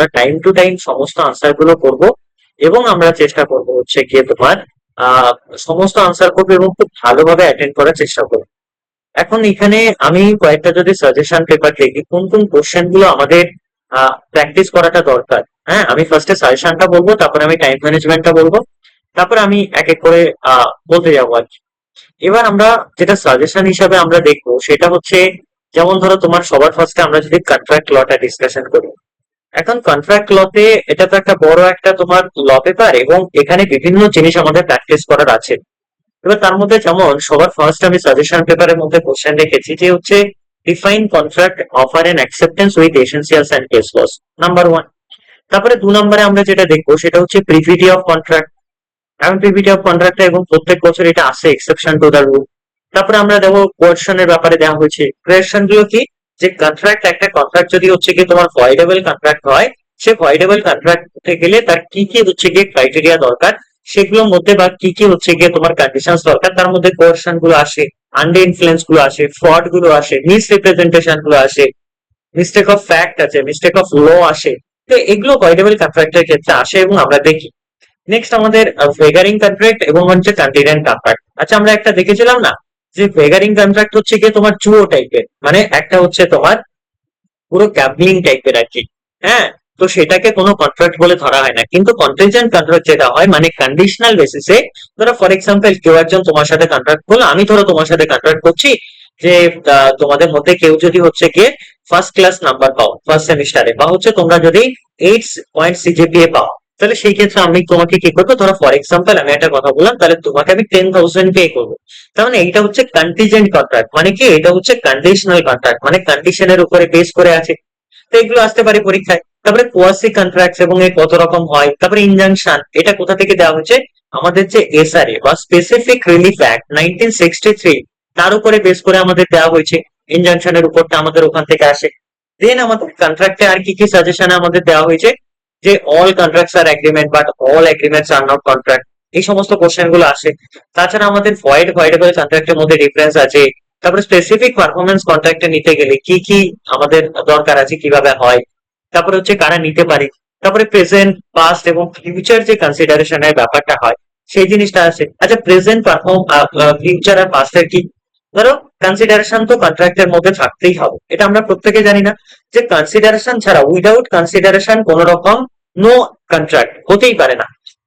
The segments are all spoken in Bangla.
আমরা টাইম টু টাইম সমস্ত আনসার গুলো করবো এবং আমরা চেষ্টা করব হচ্ছে গিয়ে তোমার আহ সমস্ত আনসার করবো এবং খুব ভালোভাবে অ্যাটেন্ড করার চেষ্টা করবো। এখন এখানে আমি কয়েকটা যদি সাজেশন পেপার দেখি কোন কোন কোশ্চেন গুলো আমাদের প্র্যাকটিস করাটা দরকার। হ্যাঁ, আমি ফার্স্টে সাজেশনটা বলবো, তারপরে আমি টাইম ম্যানেজমেন্টটা বলবো, তারপরে আমি এক এক করে বলতে যাবো আর কি। এবার আমরা যেটা সাজেশন হিসাবে আমরা দেখবো সেটা হচ্ছে, যেমন ধরো তোমার সবার ফার্স্টে আমরা যদি কন্ট্রাক্ট লটা ডিসকাশন করি। এখন কন্ট্রাক্ট লতে এটা তো একটা বড় একটা তোমার ল পেপার এবং এখানে বিভিন্ন জিনিস আমাদের প্র্যাকটিস করার আছে। এবার তার মধ্যে যেমন সবার ফার্স্ট আমি সাজেশন পেপারের মধ্যে কোশ্চেন রেখেছি যে হচ্ছে define contract offer and acceptance with essentials and case laws, number one. তারপরে 2 নম্বরে আমরা যেটা দেখবো সেটা হচ্ছে প্রিভিটি অফ কন্ট্রাক্ট। এখন প্রিভিটি অফ কন্ট্রাক্ট এবং প্রত্যেক বছর এটা আসে এক্সেপশন টু দা রুল। তারপরে আমরা দেখবো কোয়েশনের ব্যাপারে দেওয়া হয়েছে। কোয়েশন গুলো কি, যে কন্ট্রাক্ট, একটা কন্ট্রাক্ট যদি হচ্ছে কি তোমার ভয়েডেবল কন্ট্রাক্ট হয়, সে ভয়েডেবল কন্ট্রাক্ট হতে গেলে তার কি কি হচ্ছে গিয়ে ক্রাইটেরিয়া দরকার, সেগুলোর মধ্যে বা কি কি হচ্ছে গিয়ে তোমার কন্ডিশন দরকার, তার মধ্যে কোয়েশন গুলো আসে, আন্ডার ইনফ্লুয়েন্স গুলো আসে, ফ্রড গুলো আসে, মিস রিপ্রেজেন্টেশন গুলো আসে, মিস্টেক অফ ফ্যাক্ট আছে, মিস্টেক অফ ল আসে। তো এগুলো ভয়েডেবল কন্ট্রাক্টের ক্ষেত্রে আসে এবং আমরা দেখি। নেক্সট আমাদের ভেগারিং কন্ট্রাক্ট এবং হচ্ছে কন্টিনেন্ট কন্ট্রাক্ট। আচ্ছা, আমরা একটা দেখেছিলাম না যে ভেগারিং কন্ট্রাক্ট হচ্ছে গিয়ে তোমার জুয়ো টাইপের, মানে একটা হচ্ছে তোমার পুরো ক্যাবলিং টাইপের আর কি। হ্যাঁ, তো সেটাকে কোনো কন্ট্রাক্ট বলে ধরা হয় না, কিন্তু কন্টিনজেন্ট কন্ট্রাক্ট যেটা হয় মানে কন্ডিশনাল বেসিসে, ধরো ফর এক্সাম্পল কেউ একজন তোমার সাথে কন্ট্রাক্ট করলো, আমি ধরো তোমার সাথে কন্ট্রাক্ট করছি যে তোমাদের মধ্যে কেউ যদি হচ্ছে গিয়ে ফার্স্ট ক্লাস নাম্বার পাও ফার্স্ট সেমিস্টারে, বা হচ্ছে তোমরা যদি 8 পয়েন্ট সিজিপিএ পাও, তাহলে সেই ক্ষেত্রে আমি তোমাকে কি করবো, ধরো ফর এক্সাম্পল আমি একটা কথা বললাম, তাহলে তোমাকে আমি 10,000 পে করবো। তার মানে এইটা হচ্ছে কন্টিনজেন্ট কন্ট্রাক্ট, মানে কি এটা হচ্ছে কন্ডিশনাল কন্ট্রাক্ট, মানে কন্ডিশনের উপরে বেস করে আছে। তো এগুলো আসতে পারে পরীক্ষায়। তারপরে কোয়াসি কন্ট্রাক্ট এবং এর কত রকম হয়। তারপরে ইনজাংশন, এটা কোথা থেকে দেওয়া হচ্ছে, আমাদের যে এসআরএ বা স্পেসিফিক রিলিফ অ্যাক্ট 1963, তার উপরে বেস করে আমাদের দেওয়া হয়েছে। ইনজাংশনের উপরটা আমাদের ওখান থেকে আসে। দেন আমাদের কন্ট্রাক্টে আর কি কি সাজেশন আমাদের দেওয়া হয়েছে, যে all contracts are agreement but all agreements are not contract, এই সমস্ত কোশ্চেন গুলো আসে। তাছাড়া আমাদের ভয়েডেবল কন্ট্রাক্টের মধ্যে ডিফারেন্স আছে। তারপরে স্পেসিফিক পারফরমেন্স কন্ট্রাক্টে নিতে গেলে কি কি আমাদের দরকার আছে, কিভাবে হয়, তারপরে হচ্ছে কারা নিতে পারে। তারপরে প্রেজেন্ট, পাস্ট এবং ফিউচার যে কনসিডারেশনের ব্যাপারটা হয়, সেই জিনিসটা আছে। আচ্ছা, প্রেজেন্ট, ফিউচার আর পাস্টের কি, ধরো কনসিডারেশন তো কন্ট্রাক্টের মধ্যে থাকতেই হবে, এটা আমরা প্রত্যেকে জানি না, যে কনসিডারেশন ছাড়া, উইদাউট কনসিডারেশন কোন রকম নো কন্ট্রাক্ট হতেই পারে না।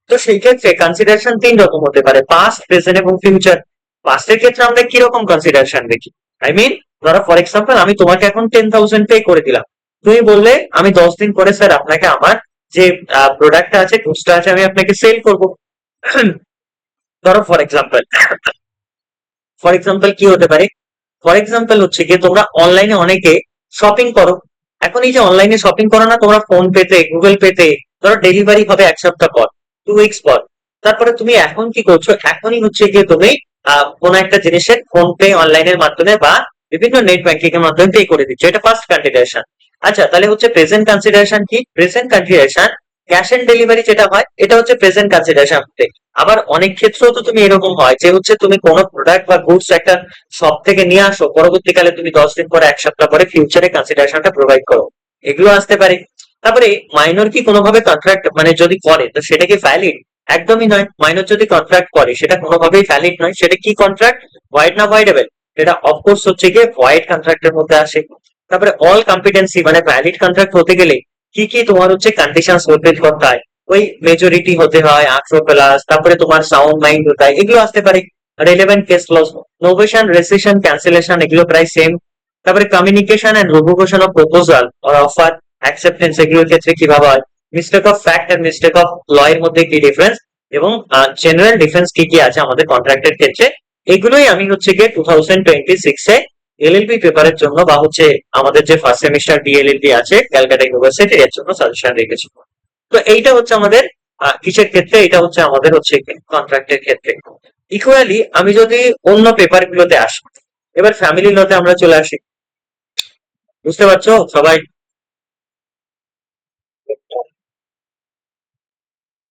তো সেই ক্ষেত্রে কনসিডারেশন 3 রকম হতে পারে, পাস্ট, প্রেজেন্ট এবং ফিউচার। পাস্টের ক্ষেত্রে আমরা কিরকম কনসিডারেশন দেখি, আই মিন ধরো ফর এক্সাম্পল আমি তোমাকে এখন 10,000 পে করে দিলাম, তুমি বললে আমি 10 দিন পরে স্যার আপনাকে আমার যে প্রোডাক্টটা আছে, গুডসটা আছে, আমি আপনাকে সেল করবো। ধরো ফর এক্সাম্পল কি হতে পারে, ফর এক্সাম্পল হচ্ছে কি তোমরা অনলাইনে অনেকে শপিং করো। এখন এই যে অনলাইনে শপিং করো না তোমরা, ফোন পেতে, গুগল পেতে, ধরো ডেলিভারি হবে 1 সপ্তাহ পর, 2 উইকস পর। তারপরে তুমি এখন কি করছো, এখনই হচ্ছে গিয়ে তুমি কোনো একটা জিনিসের ফোন পে অনলাইনের মাধ্যমে বা বিভিন্ন নেট ব্যাংকিং এর মাধ্যমে পে করে দিচ্ছ, এটা ফার্স্ট কনসিডারেশন। আচ্ছা, তাহলে হচ্ছে প্রেজেন্ট কনসিডারেশন কি, present consideration cash and delivery যেটা হয়, এটা হচ্ছে প্রেজেন্ট কনসিডারেশন। আবার অনেক ক্ষেত্রেও তো তুমি এরকম হয় যে হচ্ছে তুমি কোনো প্রোডাক্ট বা গুডস একটা শপ থেকে নিয়ে আসো, পরবর্তীকালে তুমি 10 দিন পরে, 1 সপ্তাহ পরে ফিউচারে কনসিডারেশনটা প্রোভাইড করো, এগুলো আসতে পারে। তারপরে মাইনর কি কোনোভাবে কন্ট্রাক্ট মানে যদি করে তো সেটা কি ভ্যালিড, একদমই নয়। মাইনর যদি কন্ট্রাক্ট করে সেটা কোনোভাবেই ভ্যালিড নয়, সেটা কি কন্ট্রাক্ট, ভয়েড না ভয়েডেবল, সেটা অফকোর্স হচ্ছে গিয়ে ভয়েড কন্ট্রাক্টের মধ্যে আসে। তারপরে অল কম্পিটেন্সি মানে ভ্যালিড কন্ট্রাক্ট হতে গেলে কি কি তোমার হচ্ছে কন্ডিশন ফুলফিল করতে হয়, ওই মেজরিটি হতে হয় 18+, তারপরে তোমার সাউন্ড মাইন্ড হতে হয়, এগুলো আসতে পারে। Relevant case clause, novation, rescission, cancellation, এগুলো প্রায় সেম। তারপরে communication and revocation of proposal or offer, acceptance, এগুলোর ক্ষেত্রে কিভাবে হয়, mistake of fact and mistake of law এর মধ্যে কি ডিফারেন্স, এবং জেনারেল ডিফারেন্স কি কি আছে আমাদের কন্ট্রাক্টের ক্ষেত্রে, এগুলোই আমি হচ্ছে গিয়ে 2026-এ এলএলবি পেপারের জন্য বা হচ্ছে আমাদের যে ফার্স্ট সেমিস্টার ডিএলএলবি আছে ক্যালকাটা ইউনিভার্সিটির, এর জন্য সাজেশন রেখেছি। তো এইটা হচ্ছে আমাদের কিসের ক্ষেত্রে, এটা হচ্ছে আমাদের হচ্ছে কন্ট্রাক্টের ক্ষেত্রে। ইকুয়ালি আমি যদি অন্য পেপার গুলোতে আসি, এবার ফ্যামিলি লতে আমরা চলে আসি। বুঝতে পারছো সবাই?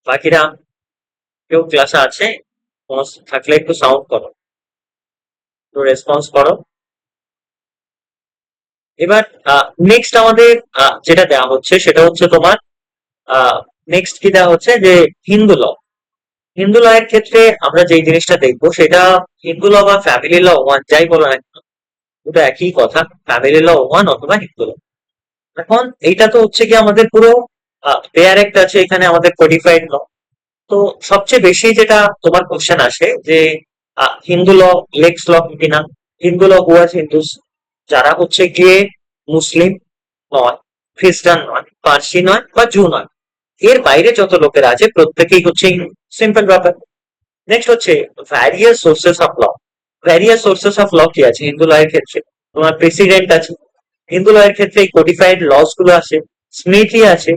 বাকিরা কেউ ক্লাসে আছে? থাকলে একটু সাউন্ড করো, একটু রেসপন্স করো। এবার নেক্সট আমাদের যেটা দেওয়া হচ্ছে সেটা হচ্ছে তোমার নেক্সট কি দেওয়া হচ্ছে যে হিন্দু ল। হিন্দু ল এর ক্ষেত্রে আমরা যেই জিনিসটা দেখবো সেটা হিন্দু ল বা ফ্যামিলি ল ওয়ান যাই বলো না কেন, দুটো একই কথা, ফ্যামিলি ল ওয়ান অথবা হিন্দু ল। এখন এইটা তো হচ্ছে কি আমাদের পুরো পেয়ার একটা আছে এখানে আমাদের কোডিফাইড ল। তো সবচেয়ে বেশি যেটা তোমার কোশ্চেন আসে যে হিন্দু ল লেক্স ল কিনা, হিন্দু ল হু আর হিন্দুস, যারা হচ্ছে গিয়ে মুসলিম নয়, খ্রিস্টান নয়, পার্সি নয় বা জু নয়, এর বাইরে যত লোকেরা আছে প্রত্যেকেই হচ্ছে সিম্পল ব্যাপার। নেক্সট হচ্ছে various sources of law. Various sources of law কি আছে হিন্দু ল এর ক্ষেত্রে? তোমার প্রেসিডেন্ট আছে, হিন্দু ল এর ক্ষেত্রে কোডিফাইড লস গুলো আছে, স্মৃতি আছে,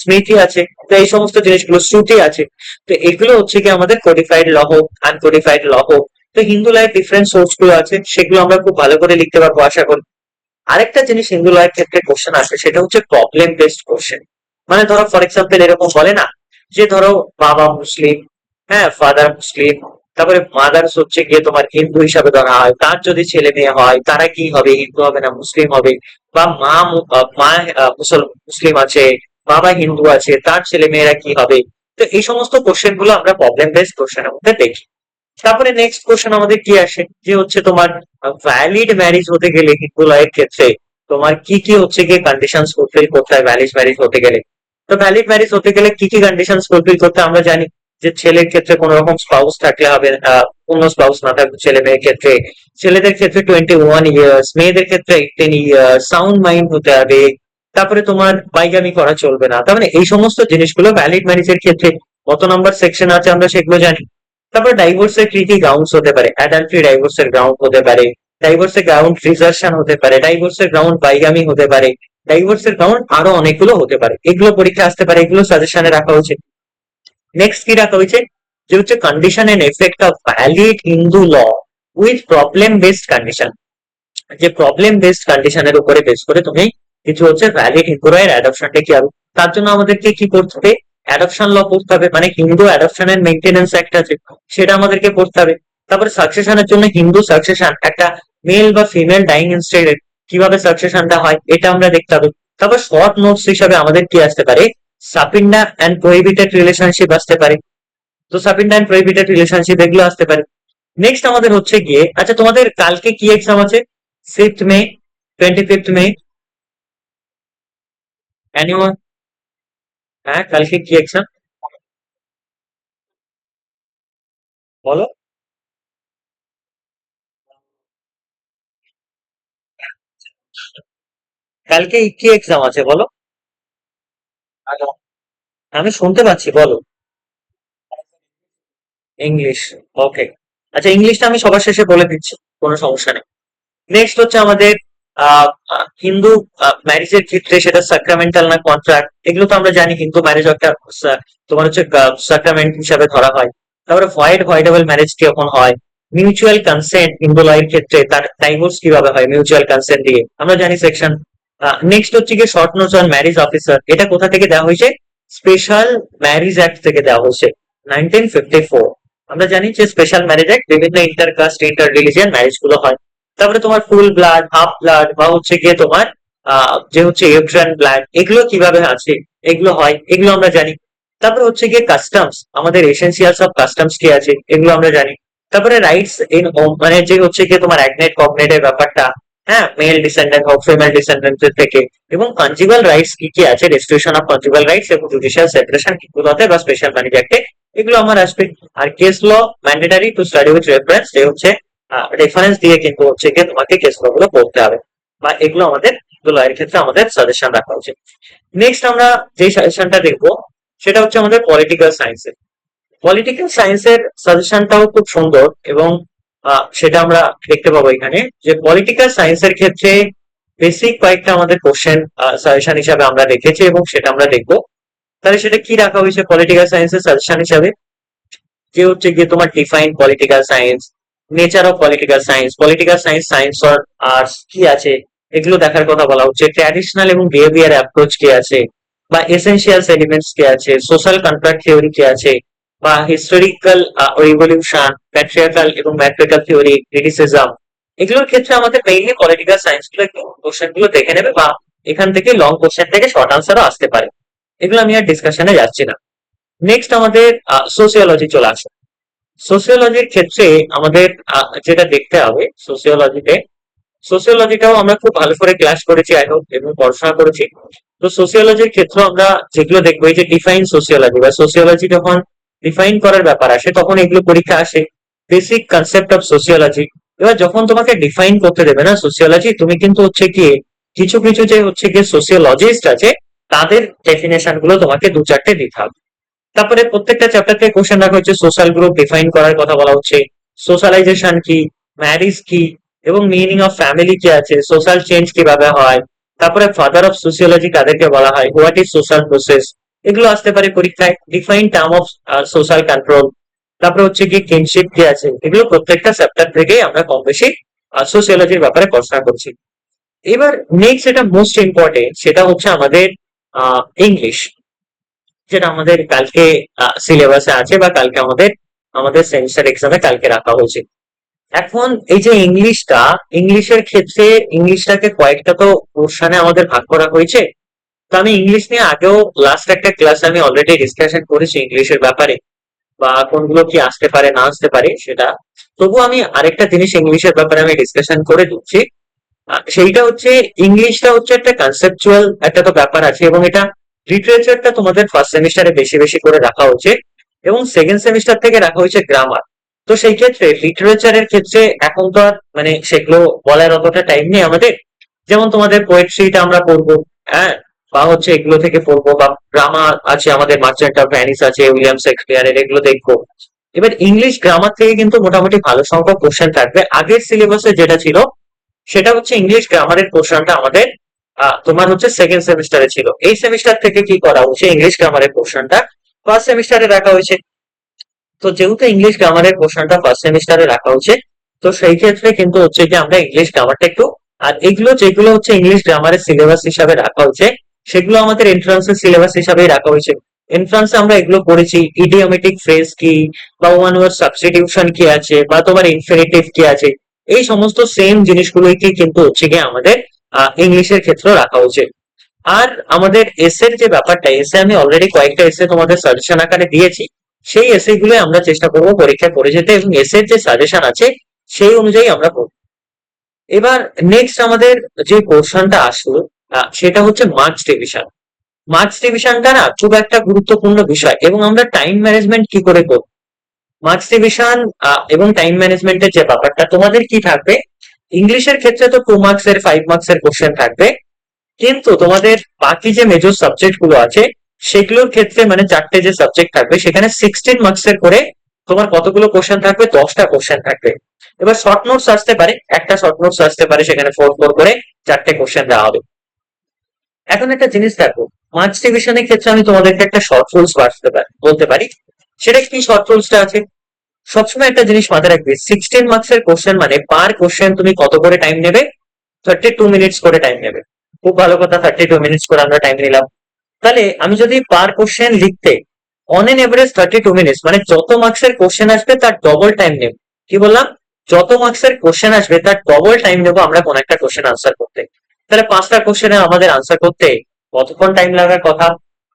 স্মৃতি আছে, তো এই সমস্ত জিনিসগুলো শ্রুতি আছে। তো এগুলো হচ্ছে কি আমাদের কোডিফাইড ল হোক আনকোডিফাইড ল হোক। তো হিন্দু ল এর ডিফারেন্ট সোর্স গুলো আছে, সেগুলো আমরা খুব ভালো করে লিখতে পারবো আশা করি। আরেকটা জিনিস হিন্দু ল এর ক্ষেত্রে কোশ্চেন আসে সেটা হচ্ছে প্রবলেম বেসড কোশ্চেন। মানে ধরো ফর এক্সাম্পল এরকম বলে না যে ধরো বাবা মুসলিম, হ্যাঁ ফাদার মুসলিম, তারপরে মাদার্স হচ্ছে গিয়ে তোমার হিন্দু হিসাবে ধরা হয়, তার যদি ছেলে মেয়ে হয় তারা কি হবে, হিন্দু হবে না মুসলিম হবে? বা মা মুসলিম আছে, বাবা হিন্দু আছে, তার ছেলে মেয়েরা কি হবে? তো এই সমস্ত কোশ্চেন গুলো আমরা প্রবলেম বেসড কোশ্চেনের মধ্যে দেখি। তারপরে নেক্সট কোশ্চেন আমাদের কি আসে যে হচ্ছে তোমার ভ্যালিড ম্যারেজ হতে গেলে হিন্দু ল এর ক্ষেত্রে তোমার কি কি হচ্ছে গিয়ে কন্ডিশন ফুলফিল করতে হয় ভ্যালিড ম্যারেজ হতে গেলে? তো ভ্যালিড ম্যারেজ হতে গেলে কি কি কন্ডিশন ফুলফিল করতে হয় আমরা জানি। যে ছেলের ক্ষেত্রে কোন রকম স্পাউস থাকলে হবে, কোনো স্পাউস না থাকবে ছেলে মেয়ের ক্ষেত্রে। ছেলেদের ক্ষেত্রে 21 ইয়ার্স, মেয়েদের ক্ষেত্রে 18 ইয়ার্স, সাউন্ড মাইন্ড হতে হবে। তারপরে তোমার বাইগামি করা চলবে না। তার মানে এই সমস্ত জিনিসগুলো ভ্যালিড ম্যারেজের ক্ষেত্রে কত নম্বর সেকশন আছে আমরা সেগুলো জানি। তারপর ডাইভোর্সের কি কি গ্রাউন্ডস হতে পারে, অ্যাডাল্টারি ডাইভোর্সের গ্রাউন্ড হতে পারে, ডাইভোর্সের গ্রাউন্ড রিজার্শন হতে পারে, ডাইভোর্সের গ্রাউন্ড বাইগামি হতে পারে, ডাইভোর্সের গ্রাউন্ড আরো অনেকগুলো হতে পারে। এগুলো পরীক্ষা আসতে পারে, এগুলো সাজেশনে রাখা উচিত। নেক্সট কি রাখা হয়েছে যে হচ্ছে condition and effect of valid Hindu law with problem based condition. যে প্রবলেম বেসড কন্ডিশনের উপরে বেস করে তুমি কিছু হচ্ছে ভ্যালিড হিন্দু ল এর অ্যাডপশনটা কি হবে, তার জন্য আমাদেরকে কি করতে হবে? অ্যাডপশন ল পড়তে হবে, মানে Hindu adoption and maintenance act আছে, সেটা আমাদেরকে পড়তে হবে। তারপরে সাকসেশনের জন্য হিন্দু সাকসেশন, একটা মেল বা ফিমেল ডাইং ইনস্টেড কিভাবে সাকসেশনটা হয় এটা আমরা দেখতে হবে। তারপর শর্ট নোটস হিসাবে আমাদের কি আসতে পারে? সাপিন্ডা এন্ড প্রহিবিটেড রিলেশনশিপ আসতে পারে। তো সাপিন্ডা এন্ড প্রহিবিটেড রিলেশনশিপ এগুলো আসতে পারে। নেক্সট আমাদের হচ্ছে গিয়ে, আচ্ছা তোমাদের কালকে কি এক্সাম আছে? 5th মে, 25th মে? এনিওয়ান? হ্যাঁ কালকে কি এক্সাম বলো? কালকে কি এক্সাম আছে বলো? হ্যালো, আমি শুনতে পাচ্ছি, বলো। ইংলিশ, ওকে। আচ্ছা ইংলিশটা আমি সবার শেষে বলে দিচ্ছি, কোনো সমস্যা নেই। নেক্সট হচ্ছে আমাদের হিন্দু ম্যারেজের ক্ষেত্রে সেটা সাক্রামেন্টাল না কন্ট্রাক্ট, এগুলো তো আমরা জানি হিন্দু ম্যারেজ একটা তোমার হচ্ছে সাক্রামেন্ট হিসাবে ধরা হয়। তারপরে ভয়েডেবল ম্যারেজ কিরকম হয়, মিউচুয়াল কনসেন্ট হিন্দু ল এর ক্ষেত্রে তার ডাইভোর্স কিভাবে হয় মিউচুয়াল কনসেন্ট দিয়ে আমরা জানি সেকশন। নেক্সট হচ্ছে কি short notes on marriage officer, এটা কোথা থেকে দেওয়া হয়েছে? স্পেশাল ম্যারেজ অ্যাক্ট থেকে দেওয়া হয়েছে, 1954। আমরা জানি যে স্পেশাল ম্যারেজ অ্যাক্ট বিভিন্ন ইন্টারকাস্ট ইন্টার রিলিজিয়ান ম্যারেজ গুলো হয়। তারপরে তোমার ফুল ব্লাড, হাফ ব্লাড বা হচ্ছে গিয়ে তোমার যে হচ্ছে ইউট্রাইন ব্লাড, এগুলো কিভাবে আছে, এগুলো হয়, এগুলো আমরা জানি। তারপরে হচ্ছে গিয়ে কাস্টমস, আমাদের এসেন্সিয়ালস অফ কাস্টমস কি আছে এগুলো আমরা জানি। তারপরে রাইটস ইন হোম, মানে যে হচ্ছে গিয়ে তোমার অ্যাগনেট কগনেটের ব্যাপারটা, হ্যাঁ মেল ডিসেন্ডেন্ট হোক ফিমেল ডিসেন্ডেন্ট থেকে। এবং কনজুগাল রাইটস কি কি আছে, রেস্ট্রিকশন অফ কনজুগাল রাইটস এবং জুডিশিয়াল সেপারেশন হিন্দুতে বা স্পেশাল ম্যারেজ অ্যাক্টে, এগুলো আমার আসবে। আর case law mandatory to study with reference, যে হচ্ছে রেফারেন্স দিয়ে কিন্তু হচ্ছে গিয়ে তোমাকে কেস ল গুলো পড়তে হবে, বা এগুলো আমাদের লয়ের ক্ষেত্রে আমাদের সাজেশন রাখা উচিত। নেক্সট আমরা যে সাজেশনটা দেখবো সেটা হচ্ছে আমাদের পলিটিক্যাল সায়েন্সের। পলিটিক্যাল সায়েন্সের সাজেশনটাও খুব সুন্দর, এবং সেটা আমরা দেখতে পাবো এখানে যে পলিটিক্যাল সায়েন্সের ক্ষেত্রে বেসিক কয়েকটা আমাদের কোশ্চেন সাজেশন হিসাবে আমরা রেখেছি এবং সেটা আমরা দেখবো। তাহলে সেটা কি রাখা হয়েছে পলিটিক্যাল সায়েন্সের সাজেশন হিসাবে? যে হচ্ছে গিয়ে তোমার define political science, nature of political science, science or arts কি আছে এগুলো দেখার কথা বলা হচ্ছে। ট্র্যাডিশনাল এবং বিহেভিয়ার অ্যাপ্রোচ কি আছে, বা এসেনশিয়াল এলিমেন্টস কি আছে, সোশ্যাল কন্ট্রাক্ট থিওরি কি আছে, বা হিস্টোরিক্যাল রিভলিউশন, প্যাট্রিয়ার্কাল এবং ম্যাট্রিক্যাল থিওরি, ক্রিটিসিজম, এগুলোর ক্ষেত্রে আমাদের মেইনলি পলিটিক্যাল সায়েন্স গুলো একটু কোশ্চেন গুলো দেখে নেবে, বা এখান থেকে লং কোশ্চেন থেকে শর্ট আনসারও আসতে পারে। এগুলো আমি আর ডিসকাশনে যাচ্ছি না। নেক্সট আমাদের সোসিওলজি চলে আসে। সোসিওলজির ক্ষেত্রে আমাদের যেটা দেখতে হবে সোসিওলজিটাও আমরা খুব ভালো করে ক্লাস করেছি আই হোপ এবং পড়াশোনা করেছি। তো সোসিওলজির ক্ষেত্রে আমরা যেগুলো দেখবো, এই যে ডিফাইন সোসিওলজি বা সোসিওলজি যখন ডিফাইন করার ব্যাপার আসে তখন এগুলো পরীক্ষা আসে। Basic concept of sociology. এবার যখন তোমাকে ডিফাইন করতে দেবে না সোসিওলজি, তুমি কিন্তু হচ্ছে কি কিছু কিছু যে হচ্ছে গিয়ে সোসিওলজিস্ট আছে তাদের ডেফিনেশন গুলো তোমাকে দু চারটে দিতে হবে। তারপরে প্রত্যেকটা চ্যাপ্টার থেকে কোশ্চেন রাখা হচ্ছে, সোশ্যাল গ্রুপ ডিফাইন করার কথা বলা হচ্ছে, সোশ্যালাইজেশন কি, ম্যারিজ কি, এবং মিনিং অফ ফ্যামিলি কি আছে, সোশ্যাল চেঞ্জ কিভাবে হয়, তারপরে ফাদার অফ সোসিওলজি কাদেরকে বলা হয়, হোয়াট ইজ সোশ্যাল প্রসেস, এগুলো আসতে পারে পরীক্ষায়। Define term of social control, তারপরে হচ্ছে কি কিনশিপ কি আছে, এগুলো প্রত্যেকটা চ্যাপ্টার থেকে আমরা কম বেশি সোসিওলজির ব্যাপারে পড়াশোনা করছি। এবার নেক্সট যেটা মোস্ট ইম্পর্টেন্ট সেটা হচ্ছে আমাদের ইংলিশ, যেটা আমাদের কালকে সিলেবাসে আছে বা কালকে আমাদের আমাদের সেমিস্টার এক্সামে কালকে রাখা হয়েছে। এখন এই যে ইংলিশের ক্ষেত্রে ইংলিশটাকে কয়েকটা তো পোর্শনে আমাদের ভাগ করা হয়েছে। তো আমি ইংলিশ নিয়ে আগেও লাস্ট একটা ক্লাসে আমি অলরেডি ডিসকাশন করেছি ইংলিশের ব্যাপারে, বা কোনগুলো কি আসতে পারে না আসতে পারে সেটা। তবু আমি আরেকটা জিনিস ইংলিশের ব্যাপারে আমি ডিসকাশন করে দিচ্ছি। সেইটা হচ্ছে ইংলিশটা হচ্ছে একটা কনসেপচুয়াল একটা তো ব্যাপার আছে, এবং এটা লিটারেচারটা তোমাদের ফার্স্ট সেমিস্টারে বেশি বেশি করে রাখা হচ্ছে এবং সেকেন্ড সেমিস্টার থেকে রাখা হয়েছে গ্রামার। তো সেই ক্ষেত্রে লিটারেচারের ক্ষেত্রে এখন তো আর মানে সেগুলো বলার অতটা টাইম নেই আমাদের। যেমন তোমাদের পোয়েট্রিটা আমরা পড়বো, হ্যাঁ, বা হচ্ছে এগুলো থেকে পড়বো, বা গ্রামার আছে আমাদের, মার্চেন্ট অফ ভেনিস আছে, উইলিয়াম শেক্সপিয়ারের, এগুলো দেখবো। এবার ইংলিশ গ্রামার থেকে কিন্তু মোটামুটি ভালো সংখ্যক কোশ্চেন থাকবে। আগের সিলেবাসে যেটা ছিল সেটা হচ্ছে ইংলিশ গ্রামারের পোর্শনটা আমাদের তোমার হচ্ছে সেকেন্ড সেমিস্টারে ছিল। এই সেমিস্টার থেকে কি করা হচ্ছে, ইংলিশ গ্রামারের পোর্শনটা ফার্স্ট সেমিস্টারে রাখা হয়েছে। তো যেহেতু ইংলিশ গ্রামারের পোর্শনটা ফার্স্ট সেমিস্টারে রাখা হচ্ছে, তো সেই ক্ষেত্রে কিন্তু হচ্ছে যে আমরা ইংলিশ গ্রামারটা একটু, আর এগুলো যেগুলো হচ্ছে ইংলিশ গ্রামারের সিলেবাস হিসাবে রাখা হয়েছে সেগুলো আমাদের এন্ট্রান্সের সিলেবাস হিসাবেই রাখা হয়েছে। এন্ট্রান্সে আমরা এগুলো পড়েছি, ইডিওমেটিক ফ্রেজ কি, বা ওয়ান ওয়ার্ড সাবস্টিটিউশন কি আছে, বা তোমার ইনফিনিটিভ কি আছে, এই সমস্ত সেম জিনিসগুলোই কিন্তু হচ্ছে গিয়ে আমাদের ইংলিশের ক্ষেত্রে রাখা হয়েছে। আর আমাদের এসের যে ব্যাপারটা, এসে আমি অলরেডি কয়েকটা এসে তোমাদের সাজেশন আকারে দিয়েছি। সেই এসে গুলো আমরা চেষ্টা করবো পরীক্ষায় পড়ে যেতে, এবং এসের যে সাজেশন আছে সেই অনুযায়ী আমরা পড়বো। এবার নেক্সট আমাদের যে পোর্শনটা আসলো সেটা হচ্ছে মার্কস ডিভিশন। মার্কস ডিভিশনটা না খুব একটা গুরুত্বপূর্ণ বিষয়, এবং আমরা টাইম ম্যানেজমেন্ট কি করে করবো। মার্কস ডিভিশন এবং টাইম ম্যানেজমেন্টের যে ব্যাপারটা তোমাদের কি থাকবে, ইংলিশের ক্ষেত্রে তো 2 মার্কস এর 5 মার্কস এর কোশ্চেন থাকবে, কিন্তু তোমাদের বাকি যে মেজর সাবজেক্ট গুলো আছে সেগুলোর ক্ষেত্রে মানে চারটে যে সাবজেক্ট থাকবে সেখানে 16 মার্কস এর করে তোমার কতগুলো কোশ্চেন থাকবে, 10টা কোশ্চেন থাকবে। এবার শর্ট নোটস আসতে পারে, একটা শর্ট নোটস আসতে পারে, সেখানে 4 4 করে চারটে কোশ্চেন দেওয়া হবে। এখন একটা জিনিস দেখো, মার্কস ডিভিশনের ক্ষেত্রে আমি তোমাদেরকে একটা শর্ট রুলস বলতে পারি। সেটা কি শর্ট রুলসটা আছে, সবসময় একটা জিনিস মাথায় রাখবে, 16 মার্কস এর কোশ্চেন মানে পার কোশ্চেন তুমি কত করে টাইম নেবে, 32 মিনিটস করে টাইম নেবে। খুব ভালো কথা, 32 মিনিটস করে আমরা টাইম নিলাম। তাহলে আমি যদি পার কোশ্চেন লিখতে অন এন এভারেজ 32 মিনিটস, মানে যত মার্কসের কোশ্চেন আসবে তার ডবল টাইম নেব। কি বললাম, যত মার্কসের কোশ্চেন আসবে তার ডবল টাইম নেবো আমরা কোন একটা কোশ্চেন আনসার করতে। তাহলে 5টা কোশ্চেনে আমাদের আনসার করতে কতক্ষণ টাইম লাগার কথা,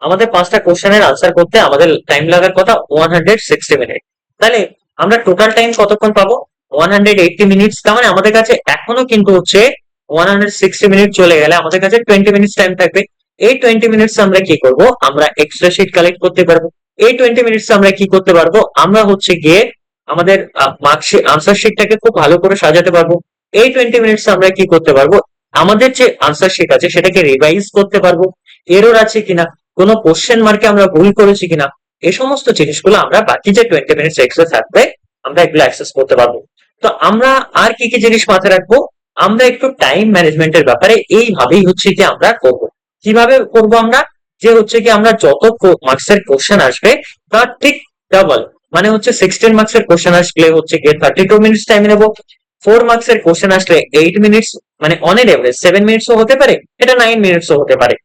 আমাদের 5টা কোশ্চেনের আনসার করতে আমাদের টাইম লাগার কথা 160 মিনিট। তাহলে আমরা টোটাল টাইম কতক্ষণ পাবো, 180 মিনিটস। তার মানে আমাদের কাছে এখনো কিন্তু হচ্ছে 160 মিনিট চলে গেলে আমাদের কাছে 20 মিনিটস টাইম থাকবে। এই 20 মিনিটস আমরা কি করব, আমরা এক্সট্রা শিট কালেক্ট করতে পারবো। এই 20 মিনিটস আমরা কি করতে পারবো, আমরা হচ্ছে গিয়ে আমাদের মার্কশিট আনসার শিটটাকে খুব ভালো করে সাজাতে পারবো। এই 20 মিনিটস আমরা কি করতে পারবো, আমাদের যে আনসার শিট আছে সেটাকে রিভাইজ করতে পারবো, এরর আছে কিনা, কোনো কোশ্চেন মার্কে আমরা ভুল করেছি কিনা, এই সমস্ত জিনিসগুলো আমরা বাকি যে 20 মিনিটস এক্সট্রা থাকবে আমরা এগুলো অ্যাক্সেস করতে পারবো। তো আমরা আর কি কি জিনিস মাথায় রাখবো, আমরা একটু টাইম ম্যানেজমেন্টের ব্যাপারে এইভাবেই হচ্ছে কি আমরা করব। কিভাবে করব আমরা, যে হচ্ছে কি আমরা যত মার্কসের কোশ্চেন আসবে তার ঠিক ডাবল, মানে হচ্ছে 16 মার্কসের কোশ্চেন আসলে হচ্ছে গিয়ে 32 মিনিটস টাইম নেবো। 4 মার্কসের কোশ্চেন আসলে 8 মিনিটস, মানে অন এন এভারেজ 7 মিনিটসও হতে পারে, এটা 9 মিনিটসও হতে পারে।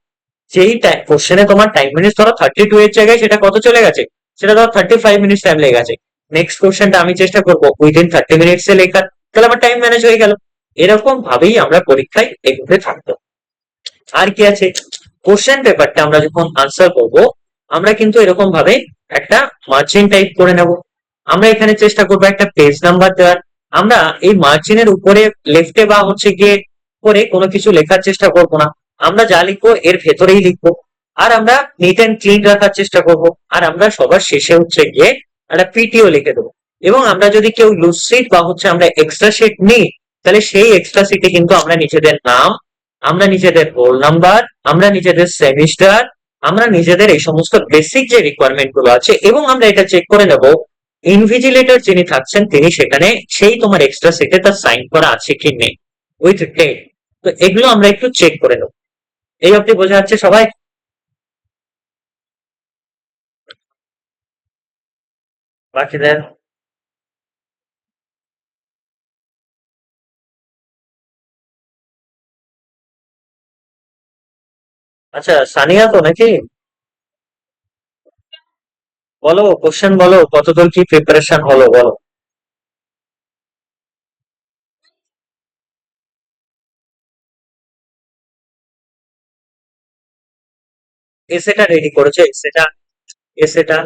যেই কোশ্চেনে তোমার টাইম মিনিটস ধরো 32 এর জায়গায় সেটা কত চলে গেছে, সেটা ধরো 35 মিনিটস টাইম লেগে গেছে, নেক্সট কোশ্চেনটা আমি চেষ্টা করবো উইদিন 30 মিনিটস এ লেখার, তাহলে আমার টাইম ম্যানেজ হয়ে গেল। এরকম ভাবেই আমরা পরীক্ষায় এগোতে থাকবো। আর কি আছে, কোশ্চেন পেপারটা আমরা যখন আনসার করব, আমরা কিন্তু এরকম ভাবে একটা মার্জিন টাইপ করে নেব। আমরা এখানে চেষ্টা করবো একটা পেজ নাম্বার দেওয়ার। আমরা এই মার্জিনের উপরে লেফটে বা হচ্ছে গিয়ে করে কোনো কিছু লেখার চেষ্টা করব না। আমরা যা লিখবো এর ভেতরেই লিখবো। আর আমরা নিট এন্ড ক্লিন রাখার চেষ্টা করব। আর আমরা সবার শেষে হচ্ছে গিয়ে একটা পিটিও লিখে দেবো। এবং আমরা যদি কেউ লুজ শিট বা হচ্ছে আমরা এক্সট্রা শিট নিই, তাহলে সেই এক্সট্রা শিটে কিন্তু আমরা নিজেদের নাম, আমরা নিজেদের রোল নাম্বার, আমরা নিজেদের সেমিস্টার, আমরা নিজেদের এই সমস্ত বেসিক যে রিকোয়ারমেন্ট গুলো আছে, এবং আমরা এটা চেক করে নেব ইনভিজিলেটর যিনি থাকছেন তিনি সেখানে সেই তোমার এক্সট্রা শিটে তার সাইন করা আছে কি নেই উইথ ডেট। তো এগুলো আমরা একটু চেক করে নেব। এই অবধি বোঝা যাচ্ছে সবাই? বাকিদের? আচ্ছা, সানিয়া তো নাকি? বলো, কোশ্চেন বলো, কতদূর কি প্রিপারেশন হলো বলো। এসেটা রেডি করেছে? এসেটা? এসেটা?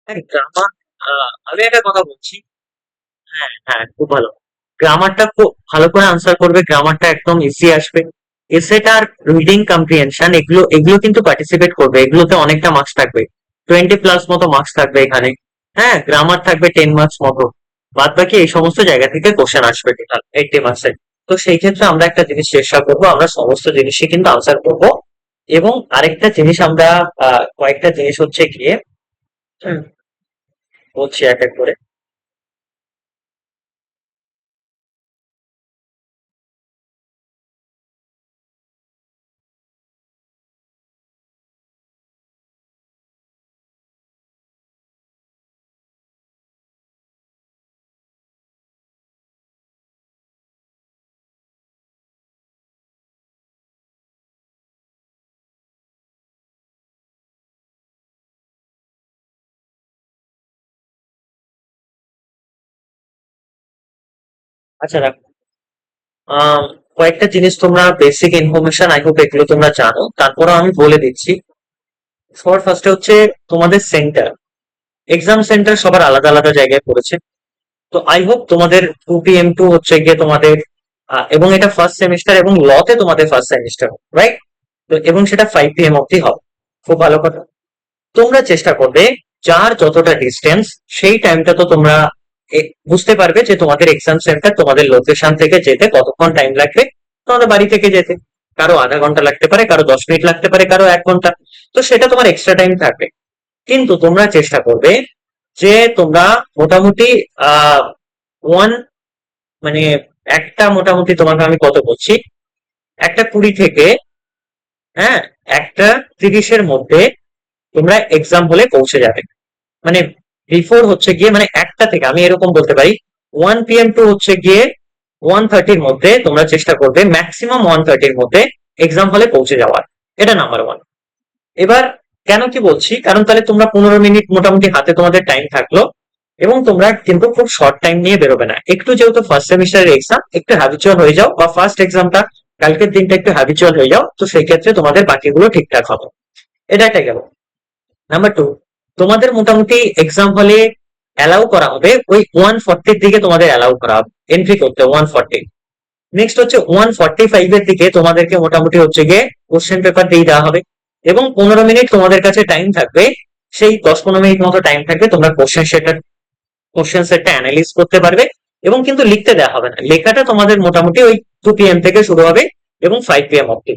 হ্যাঁ, গ্রামার। আমি একটা কথা বলছি। হ্যাঁ হ্যাঁ, খুব ভালো। গ্রামারটা খুব ভালো করে আনসার করবে, গ্রামারটা একদম ইজি আসবে। এসেটা আর রিডিং কম্প্রিহেনশন এগুলো এগুলো কিন্তু পার্টিসিপেট করবে, এগুলোতে অনেকটা মার্কস থাকবে। 20+ মতো মার্কস থাকবে এখানে। হ্যাঁ, গ্রামার থাকবে 10 মার্কস মতো। বাদ বাকি এই সমস্ত জায়গা থেকে কোশ্চেন আসবে টোটাল 80 মার্কসের। তো সেই ক্ষেত্রে আমরা একটা জিনিস চেষ্টা করবো, আমরা সমস্ত জিনিসই কিন্তু আনসার করবো। এবং আরেকটা জিনিস আমরা কয়েকটা জিনিস হচ্ছে গিয়ে হুম, বলছি এক এক করে। আচ্ছা রাখো। আম, কয়েকটা জিনিস তোমরা বেসিক ইনফরমেশন আই হোপ এগুলো তোমরা জানো, তারপরে আমি বলে দিচ্ছি। সবার ফার্স্টে হচ্ছে তোমাদের সেন্টার, এক্সাম সেন্টার সবার আলাদা আলাদা জায়গায় পড়েছে। তো আই হোপ তোমাদের 2PM2 হচ্ছে গিয়ে তোমাদের এবং এটা ফার্স্ট সেমিস্টার, এবং লতে তোমাদের ফার্স্ট সেমিস্টার, রাইট? তো এবং সেটা 5 PM অব্দি হবে। খুব ভালো কথা। তোমরা চেষ্টা করবে যার যতটা ডিস্টেন্স, সেই টাইমটা তো তোমরা বুঝতে পারবে যে তোমাদের এক্সাম সেন্টার তোমাদের লোকেশন থেকে যেতে কতক্ষণ টাইম লাগবে। তোমাদের বাড়ি থেকে যেতে কারো আধা ঘন্টা লাগতে পারে, কারো 10 মিনিট লাগতে পারে, কারো 1 ঘন্টা। তো সেটা তোমার এক্সট্রা টাইম থাকবে। কিন্তু তোমরা চেষ্টা করবে যে তোমরা মোটামুটি আহ ওয়ান মানে একটা মোটামুটি তোমাকে আমি কত বলছি, 1:20 থেকে হ্যাঁ 1:30-এর মধ্যে তোমরা এক্সাম হলে পৌঁছে যাবে। মানে বিফোর হচ্ছে গিয়ে মানে 1টা থেকে আমি এরকম বলতে পারি 1 PM টু হচ্ছে গিয়ে 1:30-র মধ্যে তোমরা চেষ্টা করবে, ম্যাক্সিমাম 1:30-র মধ্যে এক্সাম হলে পৌঁছে যাওয়ার। এটা নাম্বার 1। এবার কেন কি বলছি, কারণ তাহলে তোমরা 15 মিনিট মোটামুটি হাতে তোমাদের টাইম থাকলো। এবং তোমরা কিন্তু খুব শর্ট টাইম নিয়ে বেরোবে না, একটু যেহেতু ফার্স্ট সেমিস্টারের এক্সাম একটু হ্যাবিচুয়াল হয়ে যাও, বা ফার্স্ট এক্সামটা কালকের দিনটা একটু হ্যাবিচুয়াল হয়ে যাও, তো সেই ক্ষেত্রে তোমাদের বাকিগুলো ঠিকঠাক হবে। এটা একটা গেল। নাম্বার 2, তোমাদের মোটামুটি এক্সাম হলে অ্যালাউ করা হবে ওই 1:40-র দিকে, তোমাদের অ্যালাউ করা হবে এন্ট্রি করতে 1:40। নেক্সট হচ্ছে 1:45-এর দিকে তোমাদেরকে মোটামুটি হচ্ছে গিয়ে কোশ্চেন পেপার দিয়ে দেওয়া হবে। এবং 15 মিনিট তোমাদের কাছে টাইম থাকবে, সেই 10-15 মিনিট মতো টাইম থাকবে, তোমরা কোশ্চেন সেটটা অ্যানালিজ করতে পারবে। এবং কিন্তু লিখতে দেওয়া হবে না, লেখাটা তোমাদের মোটামুটি ওই 2 PM থেকে শুরু হবে এবং 5 PM অব্দি।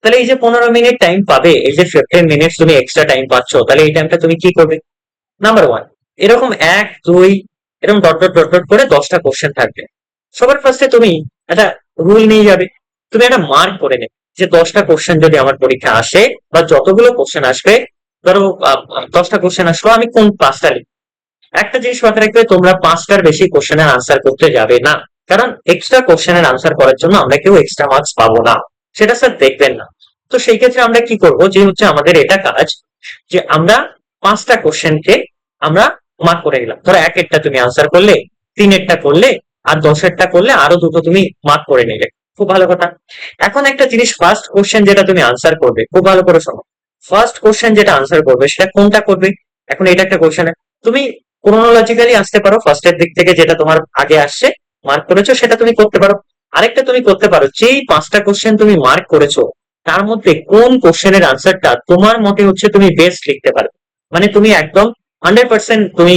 তাহলে এই যে 15 মিনিট টাইম পাবে, এই যে 15 মিনিট তুমি এক্সট্রা টাইম পাচ্ছ, তাহলে এই টাইমটা তুমি কি করবে? নাম্বার 1, এরকম 1 2 এরকম ডট ডট ডট ডট করে 10টা কোশ্চেন থাকবে। সবার ফার্স্টে তুমি একটা রুল নিয়ে যাবে, তুমি একটা মার্ক করে নেবে যে 10টা কোশ্চেন যদি আমার পরীক্ষা আসে, বা যতগুলো কোশ্চেন আসবে, ধরো 10টা কোশ্চেন আসলো, আমি কোন 5টা লিখবো। একটা জিনিস মাথায় রাখবে, তোমরা 5টার বেশি কোশ্চেনের আনসার করতে যাবে না। কারণ এক্সট্রা কোশ্চেনের আনসার করার জন্য আমরা কেউ এক্সট্রা মার্কস পাবো না, সেটা স্যার দেখবেন না। তো সেই ক্ষেত্রে আমরা কি করব, যে হচ্ছে আমাদের এটা কাজ, যে আমরা 5টা কোশ্চেনকে আমরা মার্ক করে নিলাম। ধরো 1-এরটা তুমি আনসার করলে, 3-এরটা করলে, আর 10-এরটা করলে আরো দুটো তুমি মার্ক করে নিলে, খুব ভালো কথা। এখন একটা জিনিস, ফার্স্ট কোশ্চেন যেটা তুমি আনসার করবে, খুব ভালো করে শোনো, ফার্স্ট কোশ্চেন যেটা আনসার করবে সেটা কোনটা করবে। এখন এটা একটা কোশ্চেন, তুমি ক্রোনোলজিক্যালি আসতে পারো, ফার্স্টের দিক থেকে যেটা তোমার আগে আসছে মার্ক করেছো সেটা তুমি করতে পারো। আরেকটা তুমি করতে পারো, যেই 5টা কোশ্চেন তুমি মার্ক করেছো তার মধ্যে কোন কোশ্চেনের আনসারটা তোমার মতে হচ্ছে তুমি বেস্ট লিখতে পারবে, মানে তুমি একদম 100% তুমি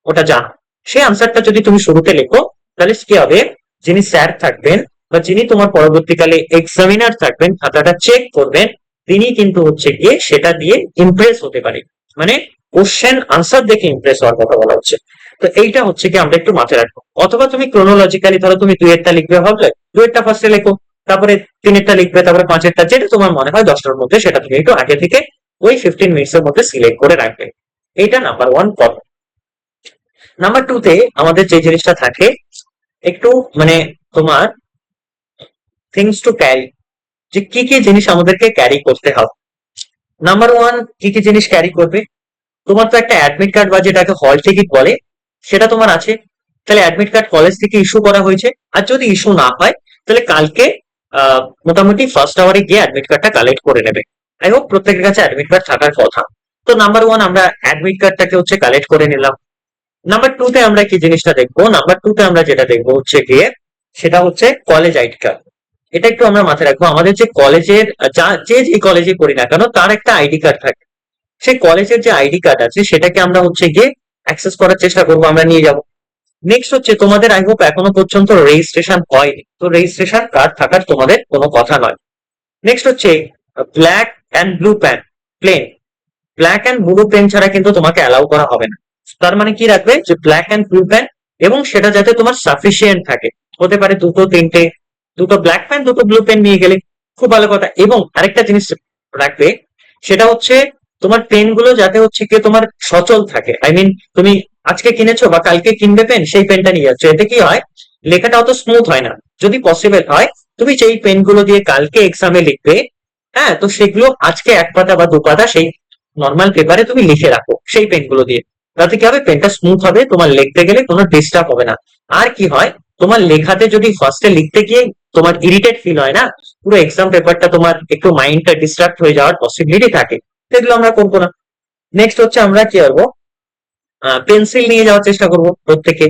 ওটা জানো, সেই আনসারটা যদি তুমি শুরুতে লেখো, তাহলে কি হবে, যিনি স্যার থাকবেন বা যিনি তোমার পরবর্তীকালে এক্সামিনার থাকবেন, খাতাটা চেক করবেন, তিনি কিন্তু হচ্ছে গিয়ে সেটা দিয়ে ইমপ্রেস হতে পারে। মানে কোশ্চেন আনসার দেখে ইমপ্রেস হওয়ার কথা বলা হচ্ছে। তো এইটা হচ্ছে কি আমরা একটু মাথায় রাখবো। অথবা তুমি ক্রোনোলজিক্যালি, ধরো তুমি 2-এরটা লিখবে ভাবলে, 2-এরটা ফার্স্টে লেখো, তারপরে 3-এরটা লিখবে, তারপরে 5-এরটা, যেটা তোমার মনে হয় 10টার মধ্যে সেটা তুমি একটু আগে থেকে ওই 15 মিনিটস এর মধ্যে সিলেক্ট করে রাখবে। এইটা নাম্বার 1 পথ। নাম্বার 2 তে আমাদের যে জিনিসটা থাকে, একটু মানে তোমার থিংস টু ক্যারি, যে কি কি জিনিস আমাদেরকে ক্যারি করতে হবে। নাম্বার 1, কি কি জিনিস ক্যারি করবে, তোমার তো একটা অ্যাডমিট কার্ড বা যেটাকে হল টিকিট বলে সেটা তোমার আছে। তাহলে অ্যাডমিট কার্ড কলেজ থেকে ইস্যু করা হয়েছে, আর যদি ইস্যু না হয় তাহলে কালকে মোটামুটি ফার্স্ট আওয়ারে গিয়ে অ্যাডমিট কার্ডটা কালেক্ট করে নেবে। আই হোপ প্রত্যেকের কাছে অ্যাডমিট কার্ড থাকার কথা। তো নাম্বার 1 আমরা অ্যাডমিট কার্ডটাকে হচ্ছে কালেক্ট করে নিলাম। নাম্বার 2 তে আমরা কি জিনিসটা দেখবো, নাম্বার 2 তে আমরা যেটা দেখবো হচ্ছে গিয়ে, সেটা হচ্ছে কলেজ আইডি কার্ড। এটা একটু আমরা মাথায় রাখবো, আমাদের যে কলেজের যে যে কলেজে পড়ি না কেন তার একটা আইডি কার্ড থাকে। সেই কলেজের যে আইডি কার্ড আছে সেটাকে আমরা হচ্ছে গিয়ে অ্যাক্সেস করার চেষ্টা করবো, আমরা নিয়ে যাব। নেক্সট হচ্ছে তোমাদের আই হোপ এখনো পর্যন্ত রেজিস্ট্রেশন হয়নি, তো রেজিস্ট্রেশন কার্ড থাকার তোমাদের কোনো কথা নয়। নেক্সট হচ্ছে black and blue pen, plain black and blue pen ছাড়া কিন্তু তোমাকে অ্যালাউ করা হবে না। তার মানে কি রাখবে, যে ব্ল্যাক অ্যান্ড ব্লু পেন, এবং সেটা যাতে তোমার সাফিসিয়েন্ট থাকে, হতে পারে 2-3টে, 2টো ব্ল্যাক পেন 2টো ব্লু পেন নিয়ে গেলে খুব ভালো কথা। এবং আরেকটা জিনিস রাখবে, সেটা হচ্ছে তোমার পেন গুলো যাতে হচ্ছে কি তোমার সচল থাকে, আই মিন তুমি আজকে কিনেছো বা কালকে কিনবে পেন, সেই পেনটা নিয়ে যাচ্ছ, এতে কি হয়, লেখাটা অত স্মুথ হয় না। যদি পসিবল হয় তুমি যেই পেন গুলো দিয়ে কালকে এক্সামে লিখবে, হ্যাঁ, তো সেগুলো আজকে 1 পাতা বা 2 পাতা সেই নর্মাল পেপারে তুমি লিখে রাখো সেই পেন গুলো দিয়ে। তাতে কি হবে, পেনটা স্মুথ হবে, তোমার লিখতে গেলে কোনো ডিস্টার্ব হবে না। আর কি হয়, তোমার লেখাতে যদি ফার্স্টে লিখতে গিয়ে তোমার ইরিটেট ফিল হয় না, পুরো এক্সাম পেপারটা তোমার একটু মাইন্ডটা ডিস্ট্রাক্ট হয়ে যাওয়ার পসিবিলিটি থাকে, সেগুলো আমরা করবো না। নেক্সট হচ্ছে আমরা কি করবো, পেন্সিল নিয়ে যাওয়ার চেষ্টা করব প্রত্যেকে।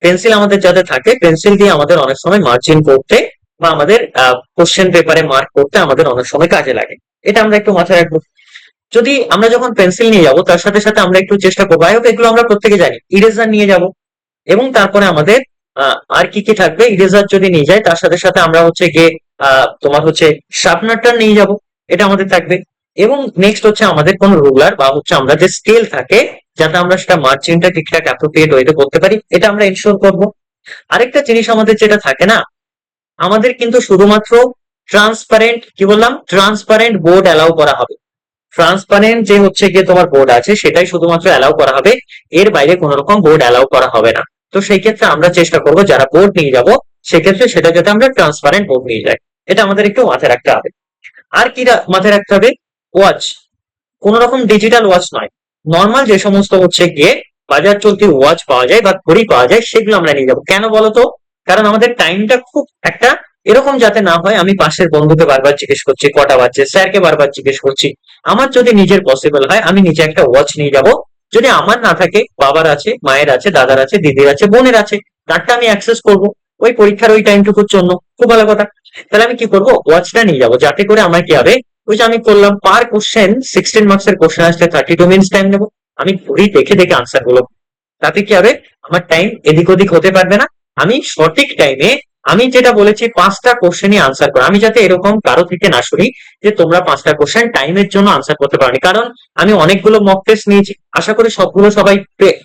পেন্সিল আমাদের যাতে থাকে, পেন্সিল দিয়ে আমাদের অনেক সময় মার্জিন করতে বা আমাদের কোশ্চেন পেপারে মার্ক করতে আমাদের অনেক সময় কাজে লাগে, এটা আমরা একটু মাথায় রাখবো। যদি আমরা যখন পেন্সিল নিয়ে যাব তার সাথে সাথে আমরা একটু চেষ্টা করবো, আই হোপ এগুলো আমরা প্রত্যেকে জানি, ইরেজার নিয়ে যাব। এবং তারপরে আমাদের আর কি কি থাকবে, ইরেজার যদি নিয়ে যায় তার সাথে সাথে আমরা হচ্ছে গিয়ে তোমার হচ্ছে শার্পনারটা নিয়ে যাব, এটা আমাদের থাকবে। এবং নেক্সট হচ্ছে আমাদের কোন রুলার বা হচ্ছে আমরা যে স্কেল থাকে, যাতে আমরা সেটা মার্জিনটা ঠিকঠাক অ্যাপ্রোপ্রিয়েট ওয়েতে করতে পারি, এটা আমরা এনশিওর করব। আরেকটা জিনিস আমাদের যেটা থাকে না, আমাদের কিন্তু শুধুমাত্র ট্রান্সপারেন্ট, কি বললাম, ট্রান্সপারেন্ট বোর্ড অ্যালাউ করা হবে। ট্রান্সপারেন্ট যে হচ্ছে গিয়ে তোমার বোর্ড আছে সেটাই শুধুমাত্র অ্যালাউ করা হবে, এর বাইরে কোন রকম বোর্ড অ্যালাউ করা হবে না। তো সেই ক্ষেত্রে আমরা চেষ্টা করব যারা বোর্ড নিয়ে যাব সেক্ষেত্রে সেটা যাতে আমরা ট্রান্সপারেন্ট বোর্ড নিয়ে যাই, এটা আমাদের একটু মাথায় রাখতে হবে। আর কি মাথায় রাখতে হবে, ওয়াচ কোন রকম ডিজিটাল ওয়াচ নয়, নর্মাল যে সমস্ত হচ্ছে গিয়ে বাজার চলতি ওয়াচ পাওয়া যায় বা ঘড়ি পাওয়া যায় সেগুলো আমরা নিয়ে যাবো। কেন বলতো, কারণ আমাদের টাইমটা খুব একটা এরকম যাতে না হয় আমি পাশের বন্ধুকে বারবার জিজ্ঞেস করছি কটা বাজছে, স্যারকে বারবার জিজ্ঞেস করছি। আমার যদি নিজের পসিবল হয় আমি নিজে একটা ওয়াচ নিয়ে যাব, যদি আমার না থাকে বাবার আছে, মায়ের আছে, দাদার আছে, দিদির আছে, বোনের আছে, তারটা আমি অ্যাক্সেস করব ওই পরীক্ষার ওই টাইমটুকুর জন্য, খুব ভালো কথা। তাহলে আমি কি করবো, ওয়াচটা নিয়ে যাবো, যাতে করে আমার কি হবে, ওই যে আমি করলাম পার কোশ্চেন 16 মার্কসের কোশ্চেন আসলে 32 মিনিটস টাইম নেবো, আমি ঘড়ি দেখে দেখে আনসার গুলো, তাতে কি হবে, আমার টাইম এদিক ওদিক হতে পারবে না। আমি সঠিক টাইমে, আমি যেটা বলেছি 5টা কোশ্চেনই আনসার করো, আমি যাতে এরকম কারো থেকে না শুনি যে তোমরা 5টা কোশ্চেন টাইমের জন্য আনসার করতে পারোনি। কারণ আমি অনেকগুলো মক টেস্ট নিয়েছি, আশা করি সবগুলো সবাই